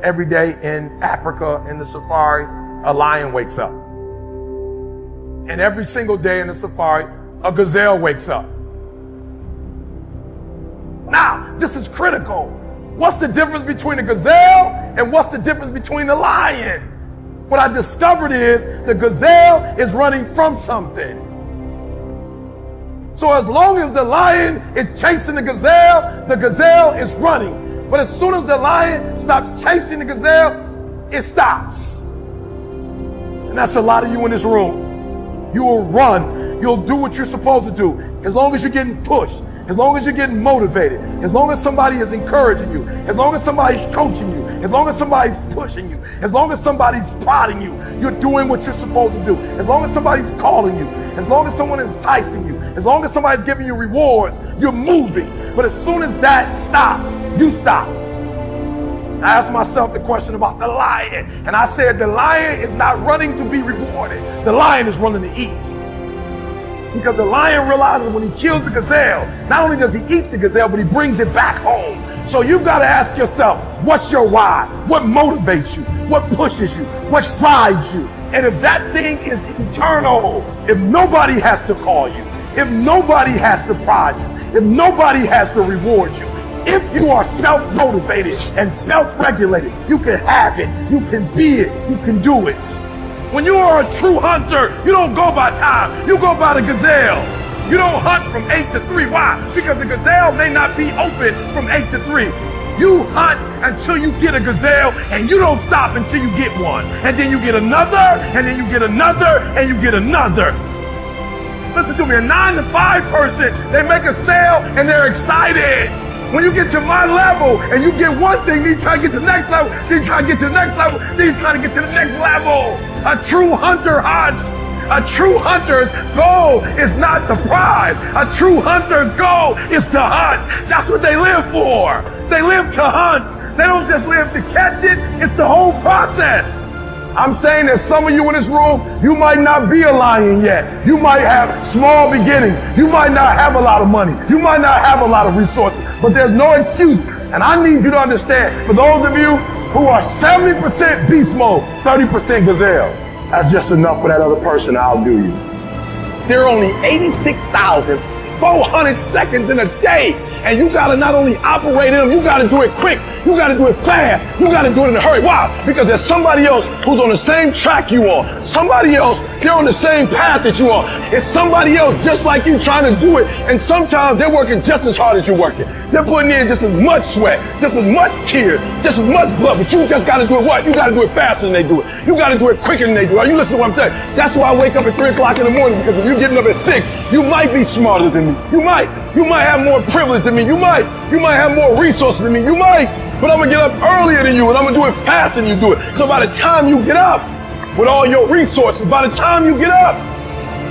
Every day in Africa, in the safari, a lion wakes up. And every single day in the safari, a gazelle wakes up. Now, this is critical. What's the difference between a gazelle and what's the difference between a lion? What I discovered is the gazelle is running from something. So as long as the lion is chasing the gazelle is running. But as soon as the lion stops chasing the gazelle, it stops. And that's a lot of you in this room. You will run. You'll do what you're supposed to do. As long as you're getting pushed, as long as you're getting motivated, as long as somebody is encouraging you, as long as somebody's coaching you, as long as somebody's pushing you, as long as somebody's prodding you, you're doing what you're supposed to do. As long as somebody's calling you, as long as someone is enticing you, as long as somebody's giving you rewards, you're moving. But as soon as that stops, you stop. I asked myself the question about the lion, and I said the lion is not running to be rewarded. The lion is running to eat. Because the lion realizes when he kills the gazelle, not only does he eat the gazelle, but he brings it back home. So you've got to ask yourself, what's your why? What motivates you? What pushes you? What drives you? And if that thing is internal, if nobody has to call you, if nobody has to prod you, if nobody has to reward you, if you are self-motivated and self-regulated, you can have it, you can be it, you can do it. When you are a true hunter, you don't go by time, you go by the gazelle. You don't hunt from 8 to 3. Why? Because the gazelle may not be open from 8 to 3. You hunt until you get a gazelle, and you don't stop until you get one. And then you get another, and then you get another, and you get another. Listen to me, a 9 to 5 person, they make a sale and they're excited. When you get to my level and you get one thing, then you try to get to the next level, then you try to get to the next level, then you try to get to the next level. A true hunter hunts. A true hunter's goal is not the prize. A true hunter's goal is to hunt. That's what they live for. They live to hunt. They don't just live to catch it. It's the whole process. I'm saying that some of you in this room, you might not be a lion yet. You might have small beginnings. You might not have a lot of money. You might not have a lot of resources, but there's no excuse. And I need you to understand, for those of you who are 70% beast mode, 30% gazelle, that's just enough for that other person to outdo you. There are only 86,400 seconds in a day. And you gotta not only operate in them, you gotta do it quick. You gotta do it fast. You gotta do it in a hurry. Why? Because there's somebody else who's on the same track you are. Somebody else, they're on the same path that you are. It's somebody else just like you trying to do it. And sometimes they're working just as hard as you're working. They're putting in just as much sweat, just as much tears, just as much blood. But you just gotta do it what? You gotta do it faster than they do it. You gotta do it quicker than they do it. Are you listening to what I'm saying? That's why I wake up at 3 o'clock in the morning, because if you're getting up at 6, you might be smarter than me. You might have more privilege than me. You might have more resources than me. You might. But I'm gonna get up earlier than you, and I'm gonna do it faster than you do it. So by the time you get up with all your resources, by the time you get up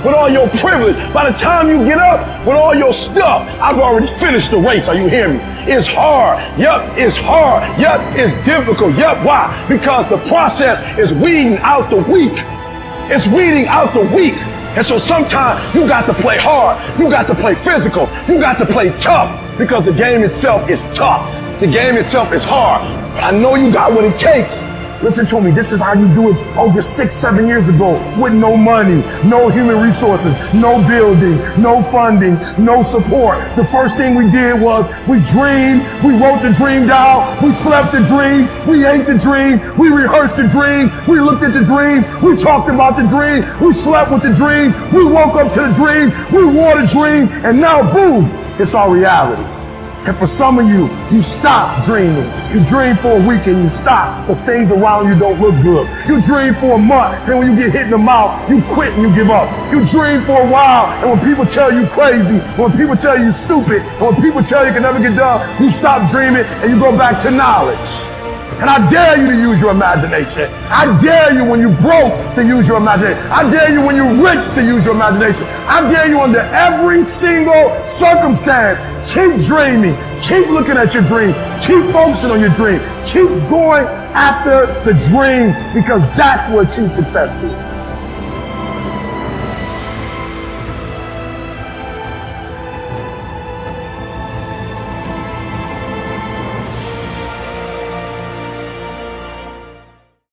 with all your privilege, by the time you get up with all your stuff, I've already finished the race. Are you hearing me? It's hard. Yup, it's hard. Yup, it's difficult. Yup, why? Because the process is weeding out the weak. It's weeding out the weak. And so sometimes you got to play hard. You got to play physical. You got to play tough, because the game itself is tough. The game itself is hard. I know you got what it takes. Listen to me, this is how you do it over 6-7 years ago, with no money, no human resources, no building, no funding, no support. The first thing we did was we dreamed, we wrote the dream down, we slept the dream, we ate the dream, we rehearsed the dream, we looked at the dream, we talked about the dream, we slept with the dream, we woke up to the dream, we wore the dream, and now boom, it's our reality. And for some of you, you stop dreaming. You dream for a week and you stop because things around you don't look good. You dream for a month, and when you get hit in the mouth, you quit and you give up. You dream for a while, and when people tell you crazy, when people tell you stupid, and when people tell you can never get done, you stop dreaming and you go back to knowledge. And I dare you to use your imagination. I dare you when you broke to use your imagination. I dare you when you're rich to use your imagination. I dare you under every single circumstance. Keep dreaming. Keep looking at your dream. Keep focusing on your dream. Keep going after the dream, because that's what true success is.